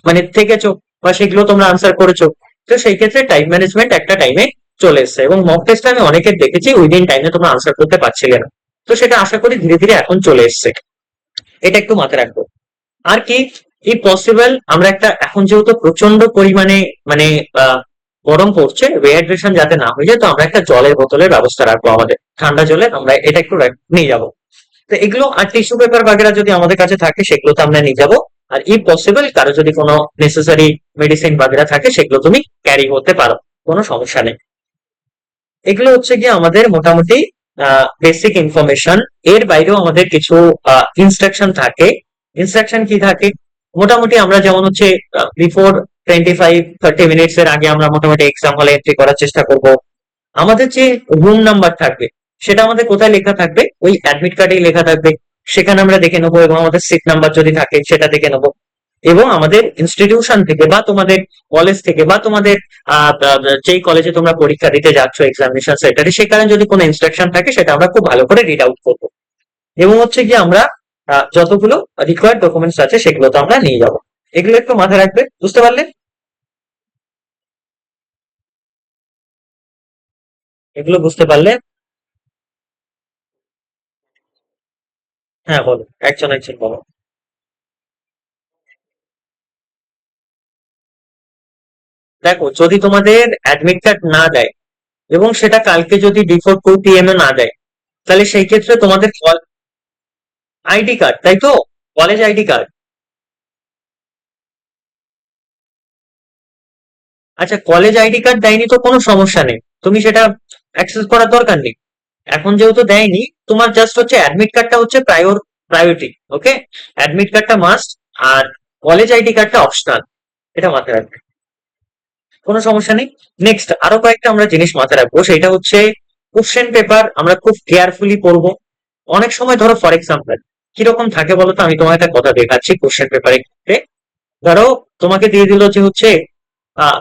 মানে থেকেছো বা সেগুলো তোমরা আনসার করেছো। তো সেই ক্ষেত্রে টাইম ম্যানেজমেন্ট একটা টাইমে চলে এসছে, এবং মক টেস্ট আমি অনেকের দেখেছি উইদিন টাইমে তোমরা আনসার করতে পারছিলে না। তো সেটা আশা করি ধীরে ধীরে এখন চলে এসছে, এটা একটু মাথায় রাখবো। আর কি কি পসিবল, আমরা একটা এখন যেহেতু প্রচন্ড পরিমাণে মানে গরম পড়ছে, রিহাইড্রেশন যাতে না হয়ে যায়, তো আমরা একটা জলের বোতলের ব্যবস্থা রাখবো, আমাদের ঠান্ডা জলের আমরা এটা একটু নিয়ে যাবো। তো এগুলো আর টিস্যু পেপার বাগেরা যদি আমাদের কাছে থাকে সেগুলো তো আমরা নিয়ে যাবো। আর ই পসিবল কারো যদি কোনো নেসেসারি মেডিসিন বাগেরা থাকে সেগুলো তুমি ক্যারি করতে পারো। কোনো সমস্যা নেই। এগুলো হচ্ছে গিয়ে আমাদের মোটামুটি বেসিক ইনফরমেশন। এর বাইরেও আমাদের কিছু ইনস্ট্রাকশন থাকে। ইনস্ট্রাকশন কি থাকে? মোটামুটি আমরা যেমন হচ্ছে বিফোর 25-30 মিনিটস এর আগে আমরা মোটামুটি এক্সাম হলে এন্ট্রি করার চেষ্টা করব। আমাদের যে রুম নাম্বার থাকবে সেটা আমাদের কোথায় লেখা থাকবে? ওই অ্যাডমিট কার্ডেই লেখা থাকবে। সেখানে আমরা দেখে নেবো, এবং আমাদের সিট নাম্বার যদি থাকে সেটা দেখে নেবো। এবং আমাদের ইনস্টিটিউশন থেকে বা তোমাদের কলেজ থেকে বা তোমাদের যেই কলেজে তোমরা পরীক্ষা দিতে যাচ্ছ এক্সামিনেশন সেন্টারে, সেখানে যদি কোনো ইনস্ট্রাকশন থাকে সেটা আমরা খুব ভালো করে রিড আউট করবো। এবং হচ্ছে কি আমরা যতগুলো রিকোয়ার্ড ডকুমেন্টস আছে সেগুলো তো আমরা নিয়ে যাবো। এগুলো একটু মাথায় রাখবে, বুঝতে পারলে? এগুলো বুঝতে পারলে? হ্যাঁ বলো, একজন একজন বলো। দেখো, যদি তোমাদের অ্যাডমিট কার্ড না দেয় এবং সেটা কালকে যদি বিফোর 2 PM এ না দেয়, তাহলে সেই ক্ষেত্রে তোমাদের আইডি কার্ড, তাই তো? College ID card. আচ্ছা, কলেজ আইডি কার্ড দেয়নি তো কোনো সমস্যা নেই, তুমি সেটা অ্যাক্সেস করার দরকার নেই। এখন যেহেতু দেয়নি, তোমার জাস্ট হচ্ছে অ্যাডমিট কার্ডটা হচ্ছে প্রায়োরিটি। ওকে, অ্যাডমিট কার্ডটা মাস্ট, আর কলেজ আইডি কার্ডটা অপশনাল। এটা মাথায় রাখবে, কোনো সমস্যা নেই। নেক্সট আরো কয়েকটা আমরা জিনিস মাথায় রাখবো, সেটা হচ্ছে কোশ্চেন পেপার আমরা খুব কেয়ারফুলি পড়বো। অনেক সময় ধরো ফর এক্সাম্পল কিরকম থাকে বলো তো, আমি তোমার একটা কথা দেখাচ্ছি কোশ্চেন পেপারের ক্ষেত্রে। ধরো তোমাকে দিয়ে দিল যে হচ্ছে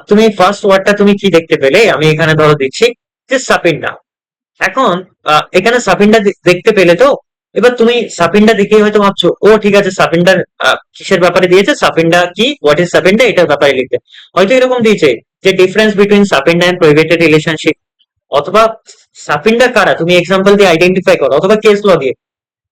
তুমি ফার্স্ট ওয়ার্ডটা তুমি কি দেখতে পেলে, আমি এখানে ধরো দিচ্ছি যে সাপিন্ডা। এখন এখানে সাপিন্ডা দেখতে পেলে তো, এবার তুমি সাপিন্ডা দেখেই হয়তো ভাবছো, ও ঠিক আছে, সাপিন্ডার কিসের ব্যাপারে দিয়েছে, সাপিন্ডা কি, হোয়াট ইজ সাপিন্ডা, এটার ব্যাপারে লিখতে। হয়তো এরকম দিয়েছে যে difference between sapinda and prohibited relationship, অথবা সাপিন্ডা কারা তুমি এক্সাম্পল দিয়ে আইডেন্টিফাই করো, অথবা কেস ল দিয়ে।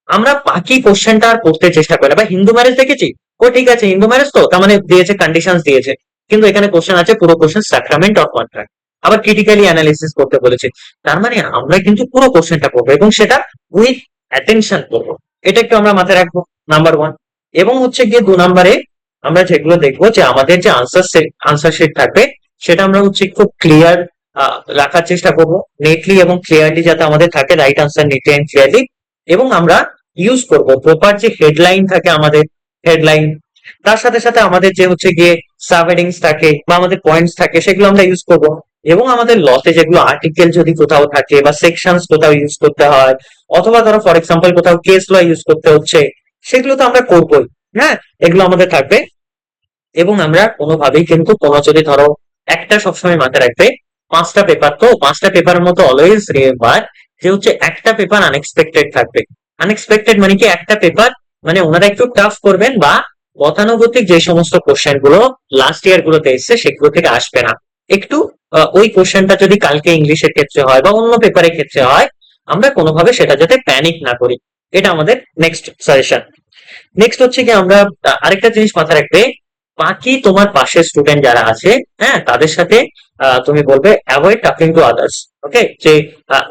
আমরা বাকি কোশ্চেনটা আর পড়তে চেষ্টা করি না। বা হিন্দু ম্যারেজ দেখেছি, ও ঠিক আছে হিন্দু ম্যারেজ তো তার মানে দিয়েছে কন্ডিশন দিয়েছে, কিন্তু এখানে কোশ্চেন আছে পুরো কোশ্চেন স্যাক্রামেন্ট অর কন্ট্রাক্ট, আবার ক্রিটিক্যালি অ্যানালিসিস করতে বলেছে। তার মানে আমরা কিন্তু পুরো কোশ্চেনটা পড়বো এবং সেটা উইথ অ্যাটেনশন করবো। এটা একটু আমরা মাথায় রাখবো, নাম্বার ওয়ান। এবং হচ্ছে গিয়ে 2 নম্বরে আমরা যেগুলো দেখবো যে আমাদের যে আনসার শিট থাকবে সেটা আমরা হচ্ছে খুব ক্লিয়ার রাখার চেষ্টা করবো, নেটলি এবং ক্লিয়ারলি যাতে আমাদের থাকে, right answer neatly and clearly. এবং আমরা ইউজ করব প্রপার যে হেডলাইন থাকে আমাদের, হেডলাইন, তার সাথে সাথে আমাদের যে হচ্ছে গিয়ে সাব হেডিংস থাকে বা আমাদের পয়েন্টস থাকে সেগুলো আমরা ইউজ করব। এবং আমাদের লতে যেগুলো আর্টিকেল যদি কোথাও থাকে বা সেকশনস কোথাও ইউজ করতে হয়, অথবা ধরো ফর এক্সাম্পল কোথাও কেস ল ইউজ করতে হচ্ছে, সেগুলো তো আমরা করবোই। হ্যাঁ, এগুলো আমাদের থাকবে। এবং আমরা কোনোভাবেই কিন্তু কোনো যদি ধরো একটা সবসময় মাথায় রাখবে, 5টা পেপার তো, 5টা পেপারের মতো অলওয়েজ রিমেম্বার যে হচ্ছে একটা পেপার আনএক্সপেক্টেড থাকবে। আনএক্সপেক্টেড মানে কি, একটা পেপার মানে ওনারা একটু টাফ করবেন বা গতানুগতিক যে সমস্ত কোশ্চেন গুলো লাস্ট ইয়ার গুলোতে এসছে সেগুলো থেকে আসবে না। একটু ওই কোশ্চেনটা যদি কালকে ইংলিশের ক্ষেত্রে হয় বা অন্য পেপারের ক্ষেত্রে হয়, আমরা কোনোভাবে সেটা যাতে প্যানিক না করি। এটা আমাদের নেক্সট সাজেশন। নেক্সট হচ্ছে কি আমরা আরেকটা জিনিস মাথায় রাখবে, বাকি তোমার পাশের স্টুডেন্ট যারা আছে, হ্যাঁ তাদের সাথে তুমি বলবে অ্যাভয়েড টকিং টু আদার্স। ওকে, যে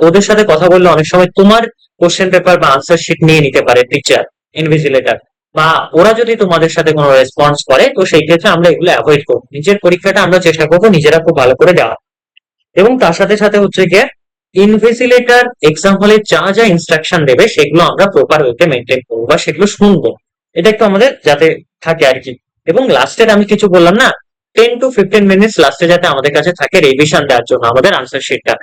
ওদের সাথে কথা বললে অনেক সময় তোমার কোশ্চেন পেপার বা আনসার শিট নিয়ে নিতে পারে টিচার, ইনভিজিলেটর, বা ওরা যদি তোমাদের সাথে কোনো রেসপন্স করে, তো সেই ক্ষেত্রে আমরা এগুলো অ্যাভয়েড করবো। নিজের পরীক্ষাটা আমরা চেষ্টা করবো নিজেরা খুব ভালো করে দেওয়া। এবং তার সাথে সাথে হচ্ছে গিয়ে ইনভিজিলেটর এক্সাম হলে যা যা ইনস্ট্রাকশন দেবে সেগুলো আমরা প্রপার ওয়েতে মেনটেন করবো বা সেগুলো শুনবো। এটা একটু আমাদের যাতে থাকে আর কি। এবং লাস্টের আমি কিছু বললাম না, 10 to 15 মিনিটস লাস্টে যাতে আমাদের কাছে থাকে রিভিশন দেওয়ার জন্য আমাদের আনসার শিটটা।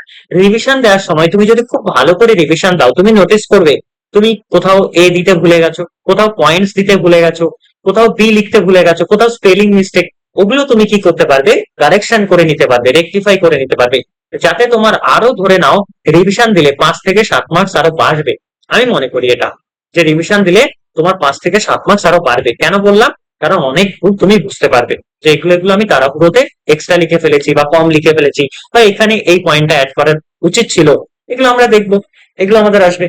রিভিশন দেওয়ার সময় তুমি যদি খুব ভালো করে রিভিশন দাও, তুমি নোটিস করবে তুমি কোথাও এ দিতে ভুলে গেছো, কোথাও পয়েন্টস দিতে ভুলে গেছো, কোথাও বি লিখতে ভুলে গেছো, কোথাও স্পেলিং মিস্টেক, ওগুলো তুমি কি করতে পারবে, কারেকশন করে নিতে পারবে, রেকটিফাই করে নিতে পারবে, যাতে তোমার আরো ধরে নাও রিভিশন দিলে 5 থেকে 7 মার্কস আরো বাড়বে। আমি মনে করি এটা, যে রিভিশন দিলে তোমার 5 থেকে 7 মার্কস আরো বাড়বে। কেন বললাম? কারণ অনেক ভুল তুমি বুঝতে পারবে যে এগুলো এগুলো আমি তাড়াহুড়োতে এক্সট্রা লিখে ফেলেছি বা কম লিখে ফেলেছি, বা এখানে এই পয়েন্টটা অ্যাড করার উচিত ছিল। এগুলো আমরা দেখবো, এগুলো আমাদের আসবে।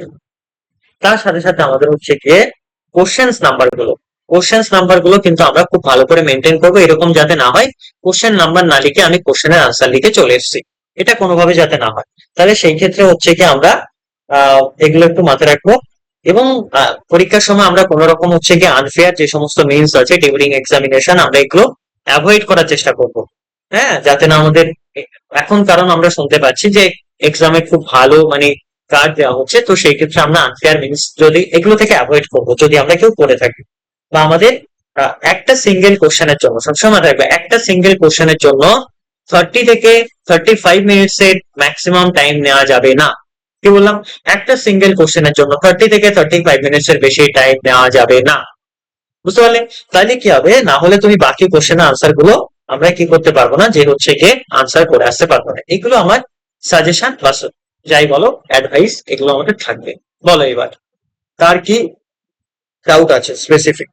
তার সাথে সাথে আমাদের হচ্ছে গিয়ে কোশ্চেন্স নাম্বার গুলো কিন্তু আমরা খুব ভালো করে মেনটেন করবো, এরকম যাতে না হয় কোশ্চেন নাম্বার না লিখে আমি কোশ্চেনের আনসার লিখে চলে এসেছি। এটা কোনোভাবে যাতে না হয়। তাহলে সেই ক্ষেত্রে হচ্ছে কি আমরা এগুলো একটু মাথায় রাখবো। এবং পরীক্ষার সময় আমরা কোন রকম হচ্ছে কি আনফেয়ার যে সমস্ত মিনস আছে ডিউরিং এক্সামিনেশন, আমরা এগুলো অ্যাভয়েড করার চেষ্টা করব। হ্যাঁ, যাতে না আমাদের এখন কারণ আমরা শুনতে পাচ্ছি যে এক্সামে খুব ভালো মানে কার্ড দেওয়া হচ্ছে, তো সেই ক্ষেত্রে আমরা আনফেয়ার মিনস যদি এগুলো থেকে অ্যাভয়েড করবো যদি আমরা কেউ করে থাকি। বা আমাদের একটা সিঙ্গেল কোশ্চেনের জন্য সবসময় রাখবে, একটা সিঙ্গেল কোশ্চেনের জন্য 30 থেকে 35 মিনিটস এর ম্যাক্সিমাম টাইম নেওয়া যাবে না। কি বললাম? একটা সিঙ্গেল কোশ্চেনের জন্য 30 থেকে 35 মিনিটস এর বেশি টাইম নেওয়া যাবে না। বুঝতে পারলে? তাহলে কি হবে, না হলে তুমি বাকি কোশ্চেনের আনসার গুলো আমরা কি করতে পারবো না, যে হচ্ছে গিয়ে আনসার করে আসতে পারবো না। এগুলো আমার সাজেশন বা যাই বলো অ্যাডভাইস, এগুলো আমাদের থাকবে। বলো এবার, তার কি ডাউট আছে স্পেসিফিক?